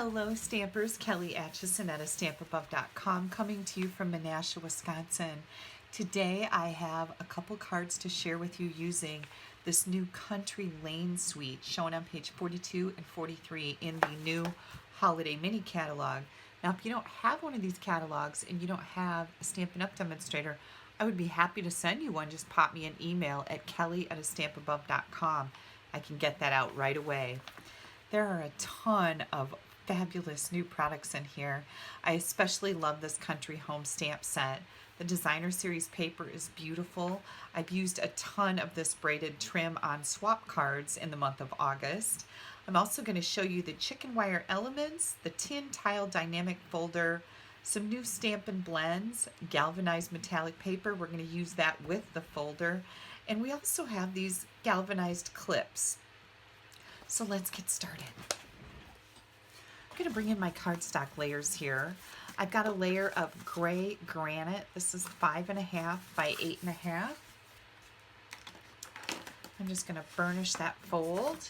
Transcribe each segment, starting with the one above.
Hello Stampers, Kelly Acheson at stampabove.com coming to you from Menasha, Wisconsin. Today I have a couple cards to share with you using this new Country Lane suite shown on page 42 and 43 in the new holiday mini catalog. Now if you don't have one of these catalogs and you don't have a Stampin' Up! Demonstrator, I would be happy to send you one. Just pop me an email at kelly@stampabove.com. I can get that out right away. There are a ton of fabulous new products in here. I especially love this Country Home stamp set. The designer series paper is beautiful. I've used a ton of this braided trim on swap cards in the month of August. I'm also going to show you the chicken wire elements, the tin tile dynamic folder, some new Stampin' Blends, galvanized metallic paper. We're going to use that with the folder. And we also have these galvanized clips. So let's get started. I'm going to bring in my cardstock layers here. I've got a layer of gray granite. This is 5.5 by 8.5. I'm just going to burnish that fold.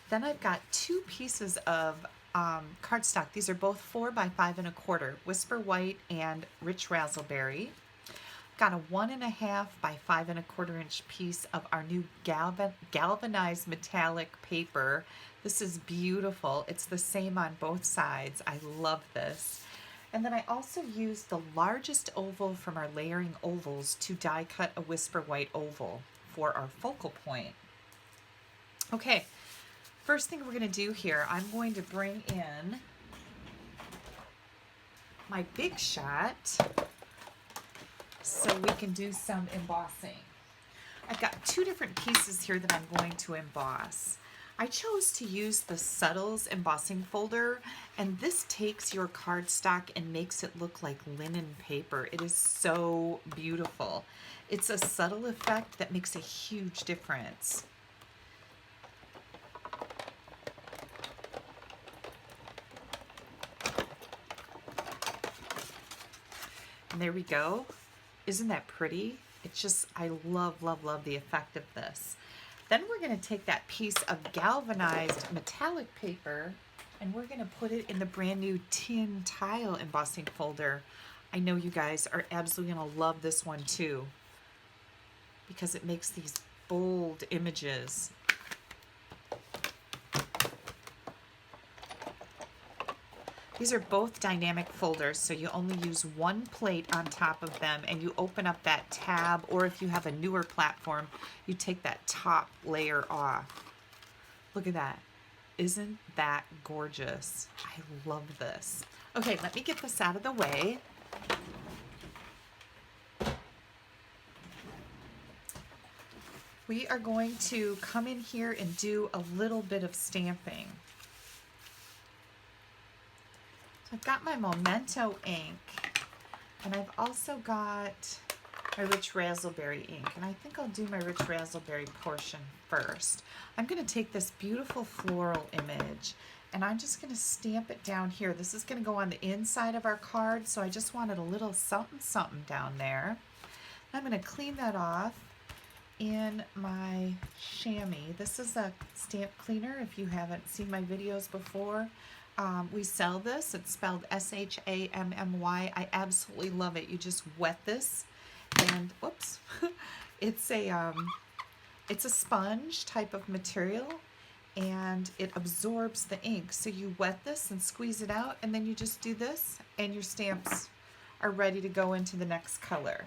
Then I've got two pieces of cardstock. These are both 4 by 5.25, Whisper White and Rich Razzleberry. Got a 1.5 by 5.25 inch piece of our new galvanized metallic paper. This is beautiful. It's the same on both sides. I love this. And then I also used the largest oval from our layering ovals to die cut a Whisper White oval for our focal point. Okay, first thing we're going to do here, I'm going to bring in my Big Shot so we can do some embossing. I've got two different pieces here that I'm going to emboss. I chose to use the Subtles embossing folder, and this takes your cardstock and makes it look like linen paper. It is so beautiful. It's a subtle effect that makes a huge difference. And there we go. Isn't that pretty? It's just, I love, love, love the effect of this. Then we're going to take that piece of galvanized metallic paper and we're going to put it in the brand new tin tile embossing folder. I know you guys are absolutely going to love this one too because it makes these bold images. These are both dynamic folders, so you only use one plate on top of them and you open up that tab, or if you have a newer platform, you take that top layer off. Look at that. Isn't that gorgeous? I love this. Okay, let me get this out of the way. We are going to come in here and do a little bit of stamping. I've got my Memento ink, and I've also got my Rich Razzleberry ink, and I think I'll do my Rich Razzleberry portion first. I'm going to take this beautiful floral image, and I'm just going to stamp it down here. This is going to go on the inside of our card, so I just wanted a little something something down there. I'm going to clean that off in my chamois. This is a stamp cleaner if you haven't seen my videos before. We sell this. It's spelled S-H-A-M-M-Y. I absolutely love it. You just wet this and whoops. It's a sponge type of material and it absorbs the ink. So you wet this and squeeze it out and then you just do this and your stamps are ready to go into the next color.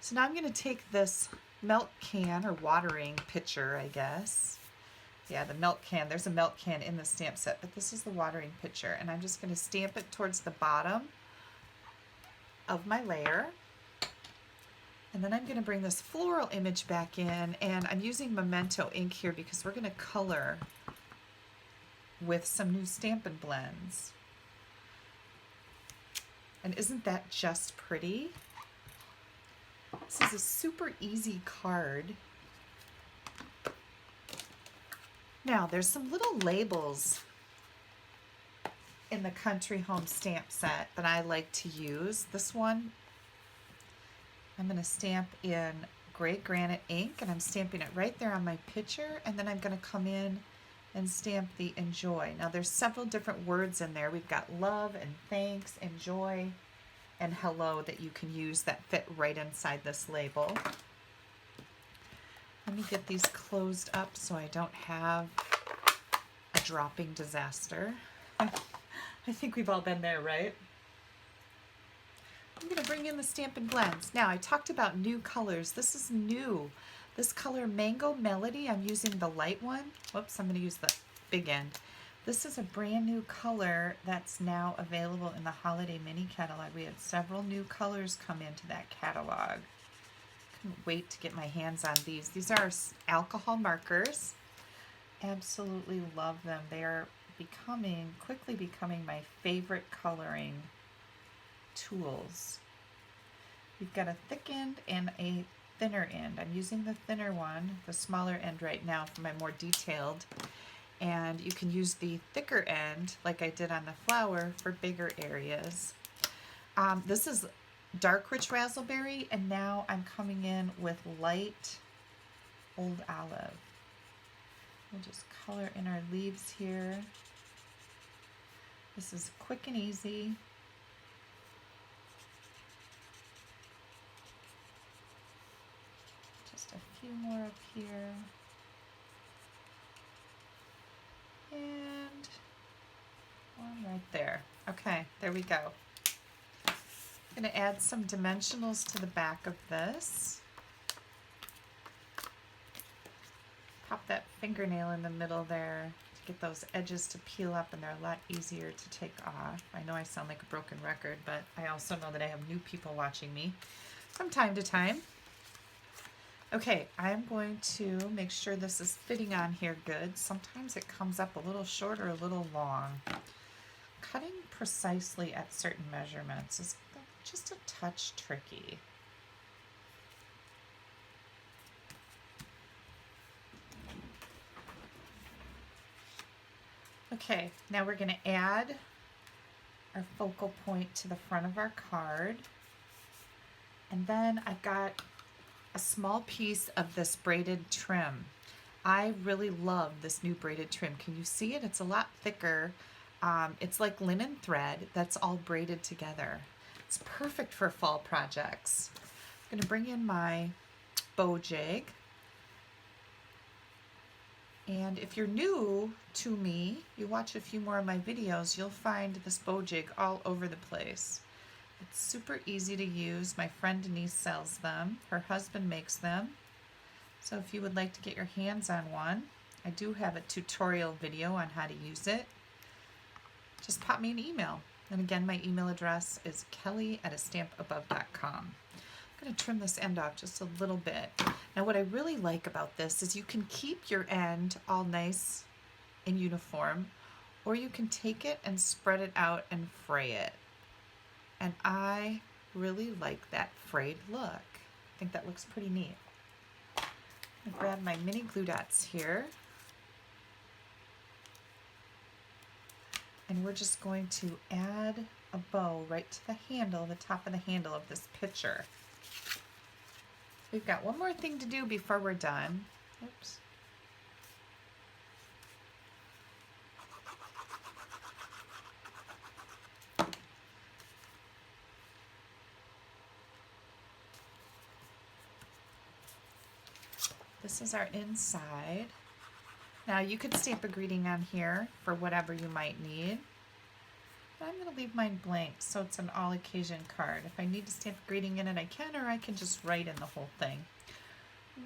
So now I'm going to take this milk can or watering pitcher, I guess. Yeah, the milk can. There's a milk can in the stamp set, but this is the watering pitcher. And I'm just going to stamp it towards the bottom of my layer. And then I'm going to bring this floral image back in. And I'm using Memento ink here because we're going to color with some new Stampin' Blends. And isn't that just pretty? This is a super easy card. Now, there's some little labels in the Country Home stamp set that I like to use. This one, I'm going to stamp in gray granite ink, and I'm stamping it right there on my picture, and then I'm going to come in and stamp the enjoy. Now there's several different words in there. We've got love and thanks and joy and hello that you can use that fit right inside this label. Let me get these closed up so I don't have a dropping disaster. I think we've all been there, right? I'm going to bring in the Stampin' Blends. Now, I talked about new colors. This is new. This color, Mango Melody, I'm using the light one. Whoops, I'm going to use the big end. This is a brand new color that's now available in the Holiday Mini Catalog. We had several new colors come into that catalog. Couldn't wait to get my hands on these. These are alcohol markers. Absolutely love them. They are quickly becoming my favorite coloring tools. We've got a thick end and a thinner end. I'm using the thinner one, the smaller end right now for my more detailed, and you can use the thicker end like I did on the flower for bigger areas. This is dark rich raspberry, and now I'm coming in with light old olive. We'll just color in our leaves here. This is quick and easy. Just a few more up here. And one right there. Okay, there we go. I'm going to add some dimensionals to the back of this. Pop that fingernail in the middle there to get those edges to peel up, and they're a lot easier to take off. I know I sound like a broken record, but I also know that I have new people watching me from time to time. Okay, I'm going to make sure this is fitting on here good. Sometimes it comes up a little short or a little long. Cutting precisely at certain measurements is just a touch tricky. Okay, now we're going to add our focal point to the front of our card. And then I've got a small piece of this braided trim. I really love this new braided trim. Can you see it? It's a lot thicker. It's like linen thread that's all braided together. It's perfect for fall projects. I'm going to bring in my bow jig. And if you're new to me, you watch a few more of my videos, you'll find this bow jig all over the place. It's super easy to use. My friend Denise sells them. Her husband makes them. So if you would like to get your hands on one, I do have a tutorial video on how to use it. Just pop me an email. And again, my email address is kelly@astampabove.com. I'm going to trim this end off just a little bit. Now what I really like about this is you can keep your end all nice and uniform, or you can take it and spread it out and fray it. And I really like that frayed look. I think that looks pretty neat. I'm going to grab my mini glue dots here. And we're just going to add a bow right to the handle, the top of the handle of this picture. We've got one more thing to do before we're done. Oops. This is our inside. Now you could stamp a greeting on here for whatever you might need. But I'm going to leave mine blank so it's an all occasion card. If I need to stamp a greeting in it, I can, or I can just write in the whole thing.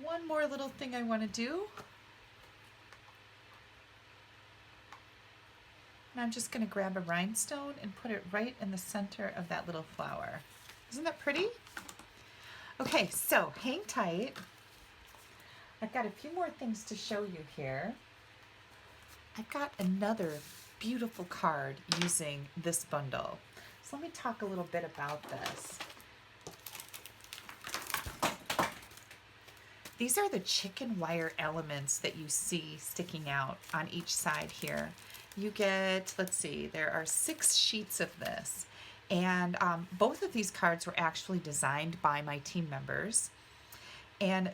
One more little thing I want to do. And I'm just going to grab a rhinestone and put it right in the center of that little flower. Isn't that pretty? Okay, so hang tight. I've got a few more things to show you here. I've got another beautiful card using this bundle. So let me talk a little bit about this. These are the chicken wire elements that you see sticking out on each side here. You get, let's see, there are 6 sheets of this. And both of these cards were actually designed by my team members. And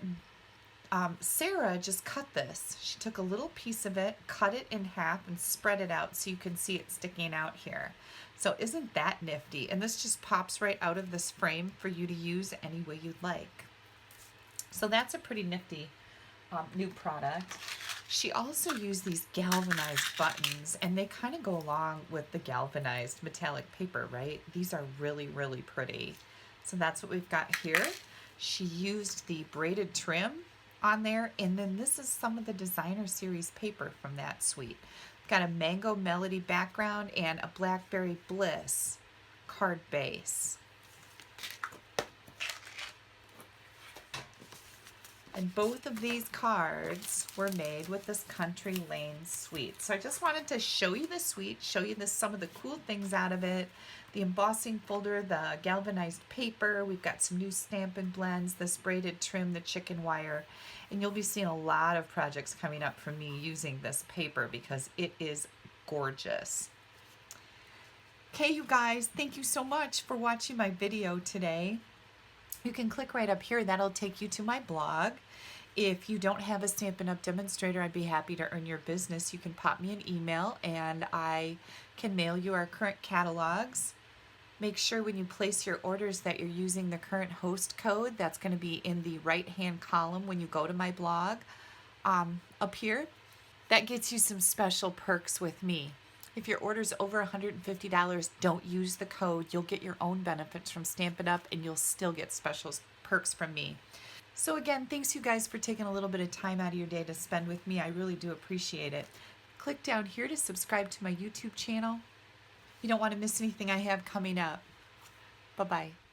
Sarah just cut this. She took a little piece of it, cut it in half, and spread it out so you can see it sticking out here. So isn't that nifty? And this just pops right out of this frame for you to use any way you'd like. So that's a pretty nifty new product. She also used these galvanized buttons, and they kind of go along with the galvanized metallic paper, right? These are really, really pretty. So that's what we've got here. She used the braided trim on there, and then this is some of the designer series paper from that suite. Got a Mango Melody background and a Blackberry Bliss card base. And both of these cards were made with this Country Lane suite. So I just wanted to show you the suite, show you some of the cool things out of it. The embossing folder, the galvanized paper, we've got some new Stampin' blends, this braided trim, the chicken wire, and you'll be seeing a lot of projects coming up from me using this paper because it is gorgeous. Okay, you guys, thank you so much for watching my video today. You can click right up here. That'll take you to my blog. If you don't have a Stampin' Up! Demonstrator, I'd be happy to earn your business. You can pop me an email and I can mail you our current catalogs. Make sure when you place your orders that you're using the current host code. That's going to be in the right-hand column when you go to my blog up here. That gets you some special perks with me. If your order's over $150, don't use the code. You'll get your own benefits from Stampin' Up! And you'll still get special perks from me. So again, thanks you guys for taking a little bit of time out of your day to spend with me. I really do appreciate it. Click down here to subscribe to my YouTube channel. You don't want to miss anything I have coming up. Bye-bye.